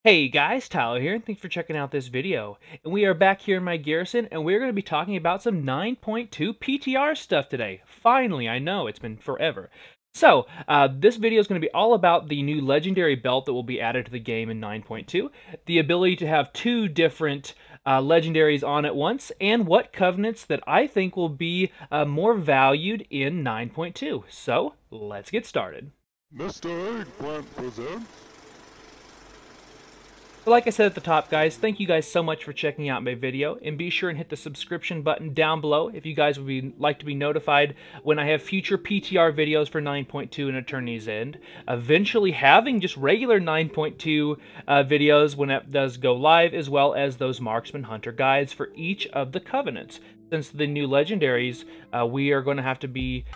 Hey guys, Tyler here, and thanks for checking out this video. And we are back here in my garrison, and we're going to be talking about some 9.2 PTR stuff today. Finally, I know, it's been forever. So, this video is going to be all about the new legendary belt that will be added to the game in 9.2, the ability to have two different legendaries on at once, and what covenants that I think will be more valued in 9.2. So, let's get started. Mr. Eggplant presents. So like I said at the top, guys, thank you guys so much for checking out my video, and be sure and hit the subscription button down below if you guys would like to be notified when I have future PTR videos for 9.2 and Eternity's End. Eventually having just regular 9.2 videos when it does go live, as well as those Marksman Hunter guides for each of the covenants. Since the new legendaries, we are going to have to be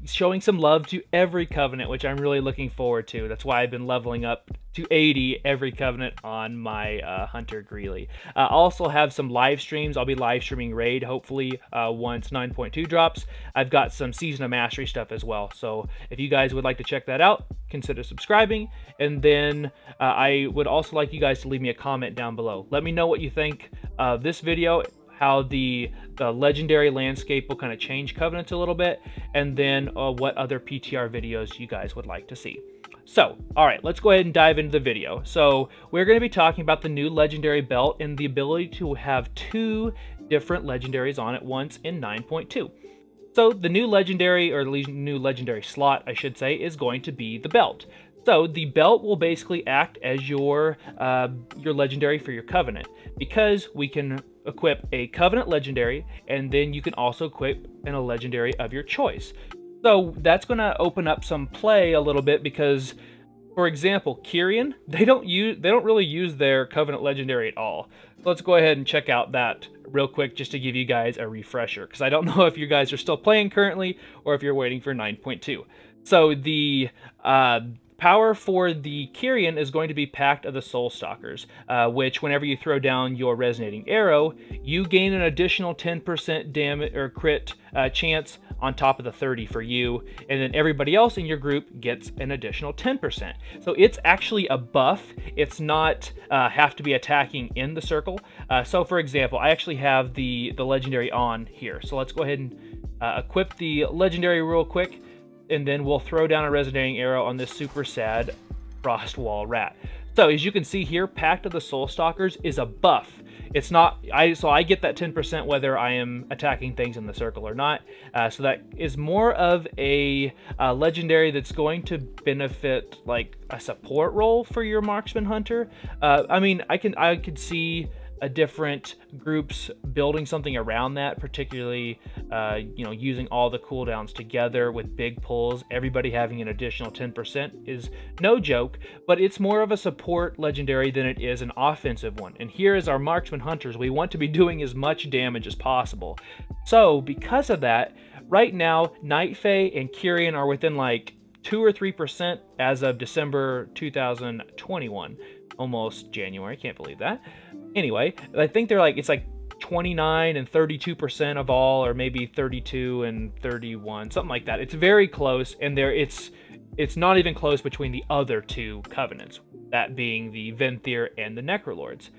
showing some love to every covenant, which I'm really looking forward to. That's why I've been leveling up to 80 every covenant on my Hunter Greely. I also have some live streams. I'll be live streaming Raid, hopefully, once 9.2 drops. I've got some Season of Mastery stuff as well. So if you guys would like to check that out, consider subscribing. And then I would also like you guys to leave me a comment down below. Let me know what you think of this video, how the legendary landscape will kind of change covenants a little bit, and then what other PTR videos you guys would like to see. So, alright, let's go ahead and dive into the video. So, we're going to be talking about the new legendary belt and the ability to have two different legendaries on at once in 9.2. So, the new legendary, or new legendary slot, I should say, is going to be the belt. So the belt will basically act as your legendary for your covenant, because we can equip a covenant legendary, and then you can also equip a legendary of your choice. So that's going to open up some play a little bit, because, for example, Kyrian, they don't really use their covenant legendary at all. So let's go ahead and check out that real quick, just to give you guys a refresher, because I don't know if you guys are still playing currently or if you're waiting for 9.2. So the power for the Kyrian is going to be Pact of the Soul Stalkers, which whenever you throw down your resonating arrow, you gain an additional 10% damage or crit chance on top of the 30 for you, and then everybody else in your group gets an additional 10%. So it's actually a buff. It's not have to be attacking in the circle. So for example, I actually have the legendary on here. So let's go ahead and equip the legendary real quick, and then we'll throw down a resonating arrow on this super sad Frostwall Rat. So as you can see here, Pact of the Soul Stalkers is a buff. It's not, so I get that 10% whether I am attacking things in the circle or not. So that is more of a legendary that's going to benefit like a support role for your Marksman Hunter. I mean, I could see different groups building something around that, particularly you know, using all the cooldowns together with big pulls. Everybody having an additional 10% is no joke, but it's more of a support legendary than it is an offensive one. And here as our Marksman Hunters, we want to be doing as much damage as possible. So because of that, right now Night Fae and Kyrian are within like 2 or 3% as of December 2021. Almost January, can't believe that. Anyway, I think they're like, it's like 29 and 32% of all, or maybe 32 and 31, something like that. It's very close, and it's not even close between the other two covenants, that being the Venthyr and the Necrolords.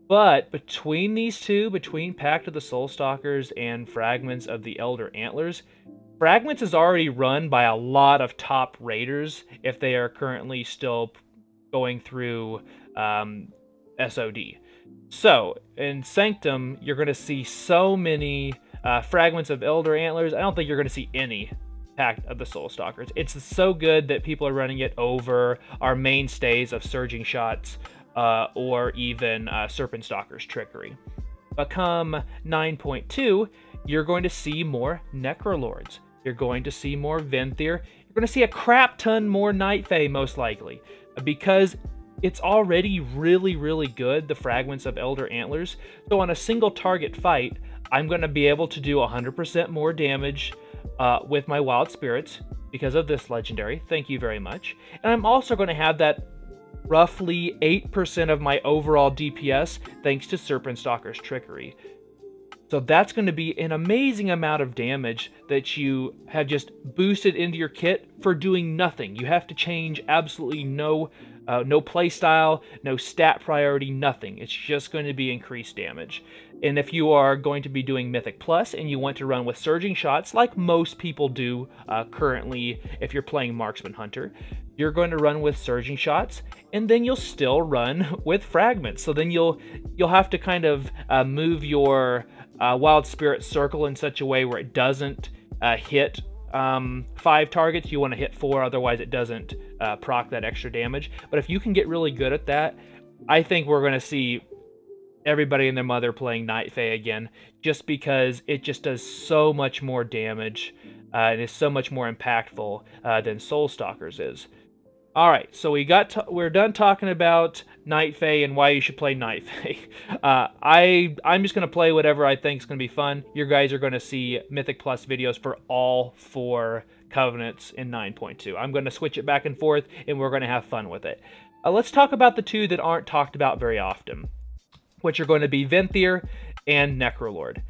But between these two, between Pact of the Soul Stalkers and Fragments of the Elder Antlers, Fragments is already run by a lot of top raiders if they are currently still going through SOD. So in Sanctum, you're going to see so many Fragments of Elder Antlers. I don't think you're going to see any Pact of the Soul Stalkers. It's so good that people are running it over our mainstays of Surging Shots or even Serpent Stalker's Trickery. But come 9.2, you're going to see more Necrolords. You're going to see more Venthyr. You're going to see a crap ton more Night Fae, most likely, because it's already really, really good, the Fragments of Elder Antlers. So on a single target fight, I'm going to be able to do 100% more damage with my Wild Spirits because of this legendary. Thank you very much. And I'm also going to have that roughly 8% of my overall DPS thanks to Serpent Stalker's Trickery. So that's going to be an amazing amount of damage that you have just boosted into your kit for doing nothing. You have to change absolutely no playstyle, no stat priority, nothing. It's just going to be increased damage. And if you are going to be doing Mythic Plus and you want to run with Surging Shots, like most people do currently if you're playing Marksman Hunter, you're going to run with Surging Shots, and then you'll still run with Fragments. So then you'll have to kind of move your Wild Spirit circle in such a way where it doesn't hit 5 targets. You want to hit 4, otherwise it doesn't proc that extra damage. But if you can get really good at that, I think we're going to see everybody and their mother playing Night Fae again, just because it just does so much more damage and is so much more impactful than Soul Stalkers is. All right, so we're done talking about Night Fae and why you should play Night Fae. I'm just going to play whatever I think is going to be fun. You guys are going to see Mythic Plus videos for all 4 Covenants in 9.2. I'm going to switch it back and forth, and we're going to have fun with it. Let's talk about the 2 that aren't talked about very often, which are going to be Venthyr and Necrolord.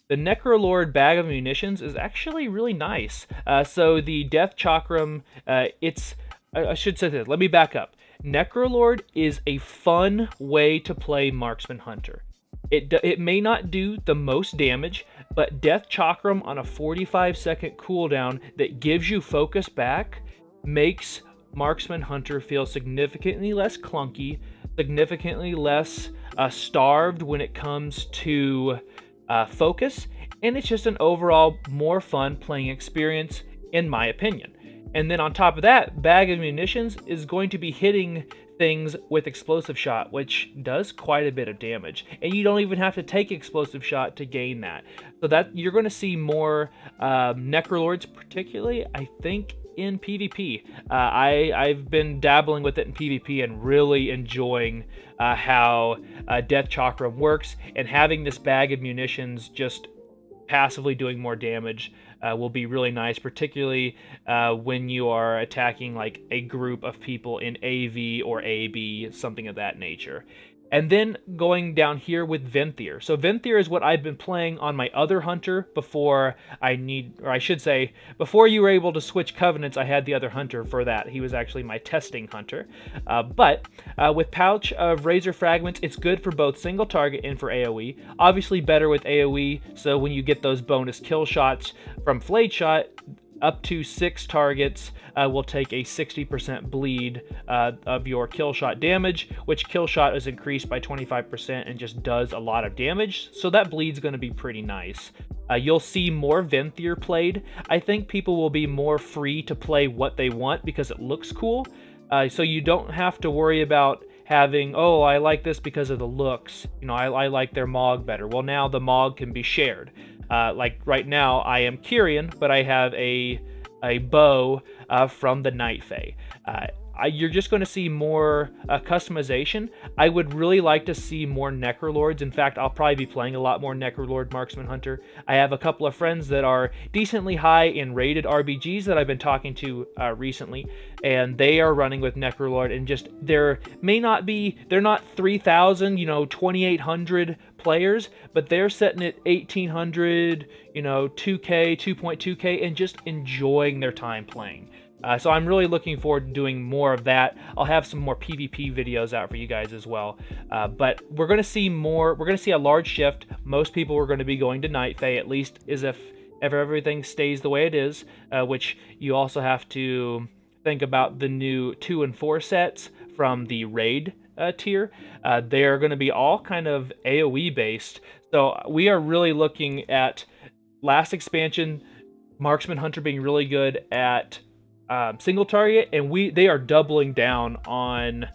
The Necrolord Bag of Munitions is actually really nice. So the Death Chakram, I should say this, let me back up. Necrolord is a fun way to play Marksman Hunter. It may not do the most damage, but Death Chakram on a 45-second cooldown that gives you focus back makes Marksman Hunter feel significantly less clunky, significantly less starved when it comes to focus, and it's just an overall more fun playing experience, in my opinion. And then on top of that, Bag of Munitions is going to be hitting things with Explosive Shot, which does quite a bit of damage. And you don't even have to take Explosive Shot to gain that. So that you're going to see more Necrolords, particularly, I think, in PvP. I've been dabbling with it in PvP and really enjoying how Death Chakram works. And having this Bag of Munitions just passively doing more damage will be really nice, particularly when you are attacking like a group of people in AV or AB, something of that nature. And then going down here with Venthyr. So Venthyr is what I've been playing on my other hunter before before you were able to switch Covenants, I had the other hunter for that. He was actually my testing hunter. But with Pouch of Razor Fragments, it's good for both single target and for AoE. Obviously better with AoE, so when you get those bonus kill shots from Flayed Shot, up to 6 targets will take a 60% bleed of your kill shot damage, which kill shot is increased by 25% and just does a lot of damage. So that bleed's going to be pretty nice. You'll see more Venthyr played. I think people will be more free to play what they want because it looks cool. So you don't have to worry about having, oh, I like this because of the looks. You know, I like their Mog better. Well, now the Mog can be shared. Like right now, I am Kyrian, but I have a bow from the Night Fae. You're just going to see more customization. I would really like to see more Necrolords. In fact, I'll probably be playing a lot more Necrolord Marksman Hunter. I have a couple of friends that are decently high in rated RBGs that I've been talking to recently, and they are running with Necrolord, and just they're not 3,000, 2,800 players, but they're setting it 1,800, 2K, 2.2K, and just enjoying their time playing. So I'm really looking forward to doing more of that. I'll have some more PvP videos out for you guys as well. But we're going to see more. We're going to see a large shift. Most people are going to be going to Night Fae, at least as if everything stays the way it is, which you also have to think about the new 2 and 4 sets from the Raid tier. They're going to be all kind of AoE based. So we are really looking at last expansion, Marksman Hunter being really good at single target, and they are doubling down on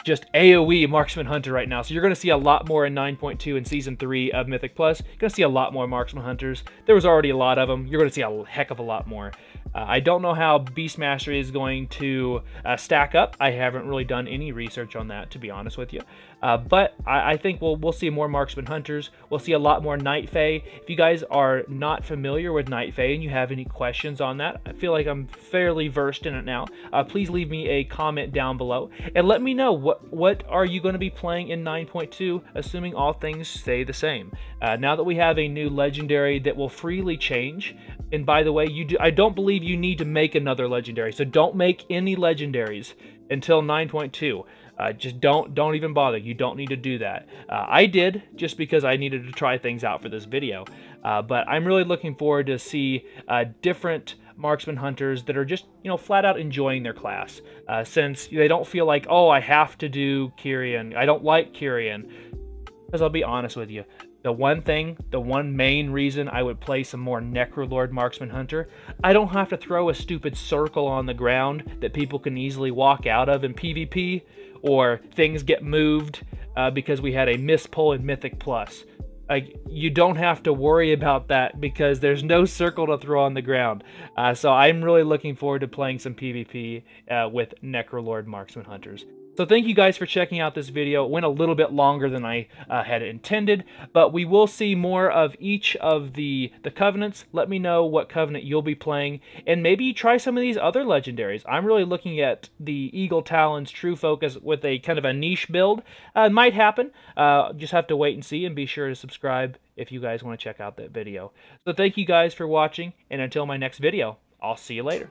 just AoE Marksman Hunter right now. So you're going to see a lot more in 9.2 and Season 3 of Mythic Plus. You're going to see a lot more Marksman Hunters. There was already a lot of them. You're going to see a heck of a lot more. I don't know how Beast Mastery is going to stack up. I haven't really done any research on that, to be honest with you. But I think we'll see more Marksman Hunters. We'll see a lot more Night Fae. If you guys are not familiar with Night Fae and you have any questions on that, I feel like I'm fairly versed in it now. Please leave me a comment down below and let me know what are you going to be playing in 9.2, assuming all things stay the same. Now that we have a new legendary that will freely change, and by the way, I don't believe you need to make another legendary, so don't make any legendaries until 9.2. Just don't even bother. You don't need to do that. I did just because I needed to try things out for this video. But I'm really looking forward to see different Marksman Hunters that are just, flat out enjoying their class. Since they don't feel like, oh, I have to do Kyrian. I don't like Kyrian. Because I'll be honest with you, the one main reason I would play some more Necrolord Marksman Hunter, I don't have to throw a stupid circle on the ground that people can easily walk out of in PvP, or things get moved because we had a mispull in Mythic Plus. You don't have to worry about that because there's no circle to throw on the ground. So I'm really looking forward to playing some PvP with Necrolord Marksman Hunters. So thank you guys for checking out this video. It went a little bit longer than I had intended, but we will see more of each of the covenants. Let me know what covenant you'll be playing, and maybe try some of these other legendaries. I'm really looking at the Eagle Talons True Focus with a kind of a niche build. It might happen. Just have to wait and see, and be sure to subscribe if you guys want to check out that video. So thank you guys for watching, and until my next video, I'll see you later.